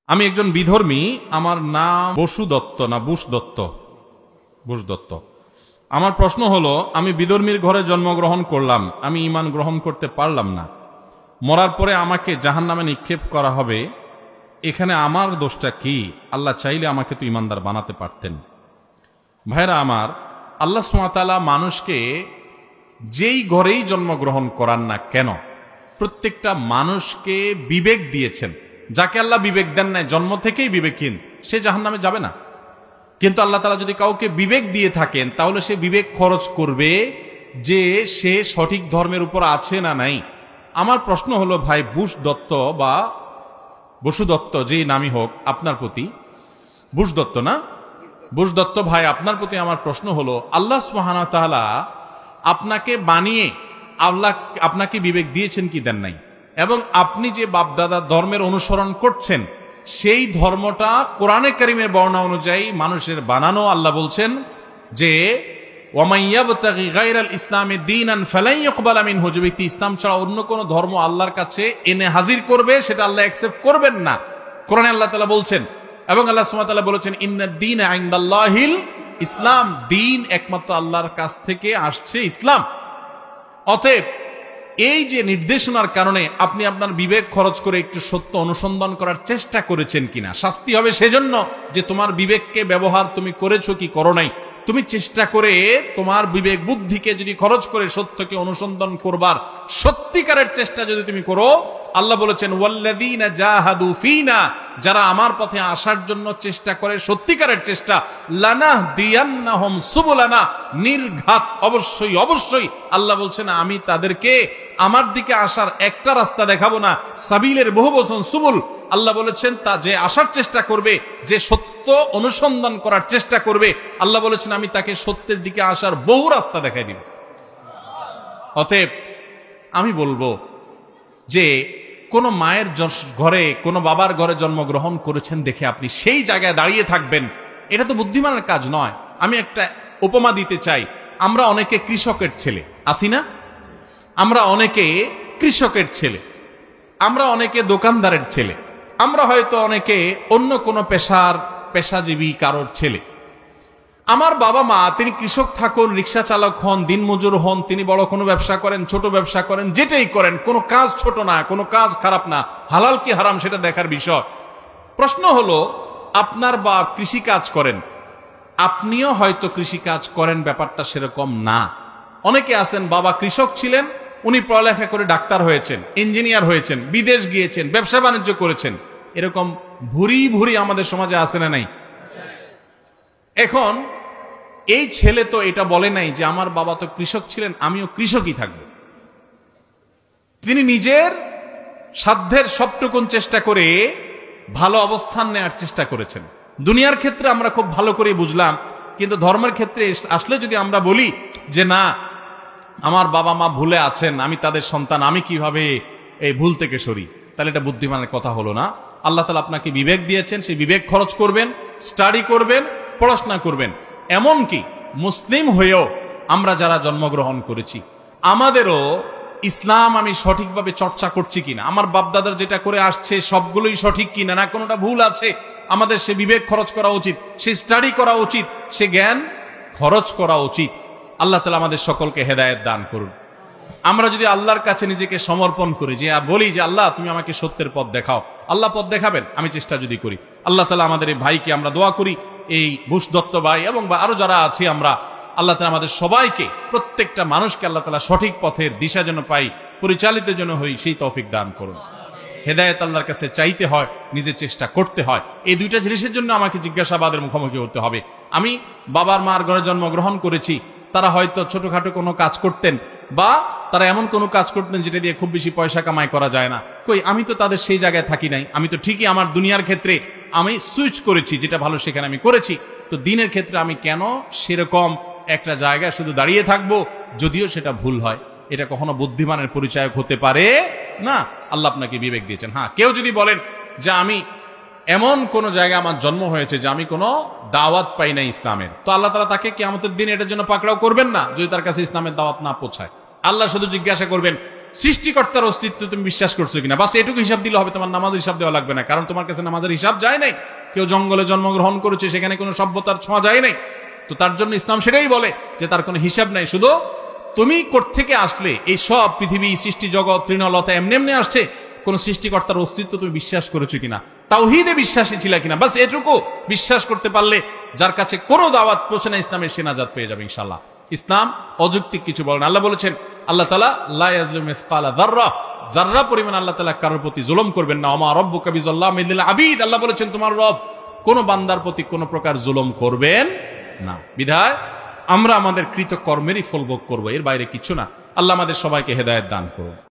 আমি একজন বিধর্মী, আমার নাম বসু দত্ত না বুশ দত্ত, বুশ দত্ত। আমার প্রশ্ন হলো, আমি বিধর্মীর ঘরে জন্মগ্রহণ করলাম, আমি ঈমান গ্রহণ করতে পারলাম না, মরার পরে আমাকে জাহান্নামে নিক্ষেপ করা হবে, এখানে আমার দোষটা কি? আল্লাহ চাইলে আমাকে তো ঈমানদার বানাতে পারতেন। ভাইরা আমার, আল্লাহ সুবহানাহু ওয়া তাআলা মানুষকে যেই ঘরেই জন্মগ্রহণ করান না কেন, প্রত্যেকটা মানুষকে বিবেক দিয়েছেন। যাকে আল্লাহ বিবেক দেন নাই, জন্ম থেকেই বিবেকহীন, সে জাহান্নামে যাবে না। কিন্তু আল্লাহ তাআলা যদি কাউকে বিবেক দিয়ে থাকেন, তাহলে সে বিবেক খরচ করবে যে সে সঠিক ধর্মের উপর আছে না নাই। আমার প্রশ্ন হলো ভাই বুশ দত্ত বা বসু দত্ত, যেই নামই হোক, আপনার প্রতি, বুশ দত্ত না, বুশ দত্ত ভাই, আপনার প্রতি আমার প্রশ্ন হলো, আল্লাহ সুবহানাহু ওয়া তাআলা আপনাকে বানিয়ে আল্লাহ আপনাকে বিবেক দিয়েছেন কি দেন নাই? এবং আপনি যে বাপদাদা ধর্মের অনুসরণ করছেন, সেই ধর্মটা কোরআনে কারীমের বর্ণনা অনুযায়ী মানুষের বানানো। আল্লাহ বলছেন যে ওয়ামান ইয়াবতাগি গায়রাল ইসলামি দীনান ফালান ইউকবালা মিনহু, যে ব্যক্তি ইসলাম ছাড়া অন্য কোন ধর্ম আল্লাহর কাছে এনে হাজির করবে, সেটা আল্লাহ অ্যাকসেপ্ট করবেন না। কোরআনে আল্লাহ তাআলা বলছেন, এবং আল্লাহ সুবহানাহু ওয়া তাআলা বলেছেন ইন্নাদ দীনা ইনদাল্লাহিল ইসলাম, দ্বীন একমাত্র আল্লাহর কাছ থেকে আসছে ইসলাম। অতএব এই যে নির্দেশনার কারণে আপনি আপনার বিবেক খরচ করে একটু সত্য অনুসন্ধান করার চেষ্টা করেছেন কিনা, শাস্তি হবে সেজন্য যে তোমার বিবেককে ব্যবহার তুমি করেছো কি করো নাই। তুমি চেষ্টা করে তোমার বিবেক বুদ্ধিকে যদি খরচ করে সত্যকে অনুসন্ধান করবার সত্যিকারের চেষ্টা যদি তুমি করো, আল্লাহ বলেছেন ওয়াল্লাযীনা জাহাদু ফীনা, যারা আমার পথে আসার জন্য চেষ্টা করে সত্যিকারের চেষ্টা, লানাহদিয়ান্নাহুম সুবুলানা, নির্ঘাত অবশ্যই অবশ্যই আল্লাহ বলছেন আমি তাদেরকে আমার দিকে আসার একটা রাস্তা দেখাবো না, সাবিলের বহু বচন সুবুল। আল্লাহ বলেছেন তা যে আসার চেষ্টা করবে, যে সত্য অনুসন্ধান করার চেষ্টা করবে, আল্লাহ বলেছেন আমি তাকে সত্যের দিকে আসার বহু রাস্তা দেখাই দিব। অতএব আমি বলবো যে কোন মায়ের ঘরে, কোন বাবার ঘরে জন্মগ্রহণ করেছেন দেখে আপনি সেই জায়গায় দাঁড়িয়ে থাকবেন, এটা তো বুদ্ধিমানের কাজ নয়। আমি একটা উপমা দিতে চাই। আমরা অনেকে কৃষকের ছেলে, আছি না? আমরা অনেকে কৃষকের ছেলে, আমরা অনেকে দোকানদারের ছেলে, আমরা হয়তো অনেকে অন্য কোনো পেশাজীবী কারোর ছেলে। আমার বাবা মা, তিনি কৃষক থাকুন, রিক্সা চালক হন, দিনমজুর হন, তিনি বড় কোনো ব্যবসা করেন, ছোট ব্যবসা করেন, যেটাই করেন, কোনো কাজ ছোট না, কোনো কাজ খারাপ না, হালাল কি হারাম সেটা দেখার বিষয়। প্রশ্ন হলো, আপনার বাপ কৃষি কাজ করেন, আপনিও হয়তো কৃষি কাজ করেন, ব্যাপারটা সেরকম না। অনেকে আছেন বাবা কৃষক ছিলেন, উনি পড়ালেখা করে ডাক্তার হয়েছেন, ইঞ্জিনিয়ার হয়েছেন, বিদেশ গিয়েছেন, ব্যবসা বাণিজ্য করেছেন, এরকম ভুরি ভুরি আমাদের সমাজে আছে না নাই? এখন এই ছেলে তো এটা বলে নাই যে আমার বাবা তো কৃষক ছিলেন, আমিও কৃষকই থাকবো। তিনি নিজের সাধ্যের সবটুকুন চেষ্টা করে ভালো অবস্থান নেওয়ার চেষ্টা করেছেন। দুনিয়ার ক্ষেত্রে আমরা খুব ভালো করে বুঝলাম, কিন্তু ধর্মের ক্ষেত্রে আসলে যদি আমরা বলি যে না, আমার বাবা মা ভুলে আছেন, আমি তাদের সন্তান, আমি কিভাবে এই ভুল থেকে সরি, তাহলে এটা বুদ্ধিমানের কথা হলো না। আল্লাহ তাআলা আপনাকে বিবেক দিয়েছেন, সেই বিবেক খরচ করবেন, স্টাডি করবেন, পড়াশোনা করবেন। এমনকি মুসলিম হয়েও আমরা যারা জন্মগ্রহণ করেছি, আমাদেরও ইসলাম আমি সঠিকভাবে চর্চা করছি কিনা, আমার বাপদাদার যেটা করে আসছে সবগুলোই সঠিক কিনা, না কোনোটা ভুল আছে, আমাদের সে বিবেক খরচ করা উচিত, সে স্টাডি করা উচিত, সে জ্ঞান খরচ করা উচিত। আল্লাহ তাআলা আমাদের সকলকে হেদায়েত দান করুন। আমরা যদি আল্লাহর কাছে নিজেকে সমর্পণ করি, যে বলি যে আল্লাহ তুমি আমাকে সত্যের পথ দেখাও, আল্লাহ পথ দেখাবেন, আমি চেষ্টা যদি করি। আল্লাহ তাআলা আমাদের এই ভাইকে, আমরা দোয়া করি, এই বুশ দত্ত ভাই এবং আরো যারা আছি আমরা, আল্লাহ তাআলা আমাদের সবাইকে, প্রত্যেকটা মানুষকে আল্লাহ তাআলা সঠিক পথের দিশা যেন পাই, পরিচালিত যেন হই, সেই তৌফিক দান করুন। হেদায়েত আল্লাহর কাছে চাইতে হয়, নিজের চেষ্টা করতে হয়। এই দুইটা জিনিসের জন্য আমাকে জিজ্ঞাসাবাদের মুখোমুখি হতে হবে। আমি বাবার মার ঘরে জন্মগ্রহণ করেছি, তারা হয়তো ছোটখাটো কোনো কাজ করতেন, বা তারা এমন কোনো কাজ করতেন যেটা দিয়ে খুব বেশি পয়সা কামাই করা যায় না। কই, আমি তো তাদের সেই জায়গায় থাকি নাই, আমি তো ঠিকই আমার দুনিয়ার ক্ষেত্রে আমি সুইচ করেছি, যেটা ভালো সেখানে আমি করেছি। তো দিনের ক্ষেত্রে আমি কেন সেরকম একটা জায়গায় শুধু দাঁড়িয়ে থাকবো, যদিও সেটা ভুল হয়? এটা কখনো বুদ্ধিমানের পরিচায়ক হতে পারে না। আল্লাহ আপনাকে বিবেক দিয়েছেন। হ্যাঁ, কেউ যদি বলেন যে আমি এমন কোন জায়গায় আমার জন্ম হয়েছে যে আমি কোনো দাওয়াত পাই না ইসলামের, তো আল্লাহ তাআলা তাকে কিয়ামতের দিন এটার জন্য পাকড়াও করবেন না, যদি তার কাছে ইসলামের দাওয়াত না পৌঁছায়। আল্লাহ শুধু জিজ্ঞাসা করবেন সৃষ্টিকর্তার অস্তিত্ব তুমি বিশ্বাস করছো কিনা, বাস এটুকু হিসাব দিলে হবে, তোমার নামাজের হিসাব দেওয়া লাগবে না, কারণ তোমার কাছে নামাজের হিসাব যায় নাই। কেউ জঙ্গলে জন্মগ্রহণ করেছে, সেখানে কোনো সভ্যতার ছোঁয়া যায় নাই, তো তার জন্য ইসলাম সেটাই বলে যে তার কোনো হিসাব নাই। শুধু তুমি কোত্থেকে আসলে, এই সব পৃথিবী সৃষ্টি জগৎ তৃণলতা এমনি এমনি আসছে, কোন সৃষ্টিকর্তার অস্তিত্ব তুমি বিশ্বাস করেছো কিনা, তাওহীদে বিশ্বাসী ছিল কিনা, বাস এটুকু বিশ্বাস করতে পারলে যার কাছে কোনো দাওয়াত পৌঁছে না, ইসলামের সে নাজাত পেয়ে যাবে ইনশাআল্লাহ। ইসলাম অযৌক্তিক কিছু বলেন। আল্লাহ বলেছেন, আল্লাহ তাআলা লা ইয়াজলিমু মিসকালা যাররা, যাররা পরিমাণ আল্লাহ তাআলা কারোর প্রতি জুলুম করবেন না। ওমা রাব্বুকা বিযাল্লামিল লিল আবিদ, আল্লাহ বলেছেন তোমার রব কোন বান্দার প্রতি কোন প্রকার জুলুম করবেন না। বিধায় আমরা আমাদের কৃত কর্মেরই ফল ভোগ করবো, এর বাইরে কিছু না। আল্লাহ আমাদের সবাইকে হেদায়েত দান করুন।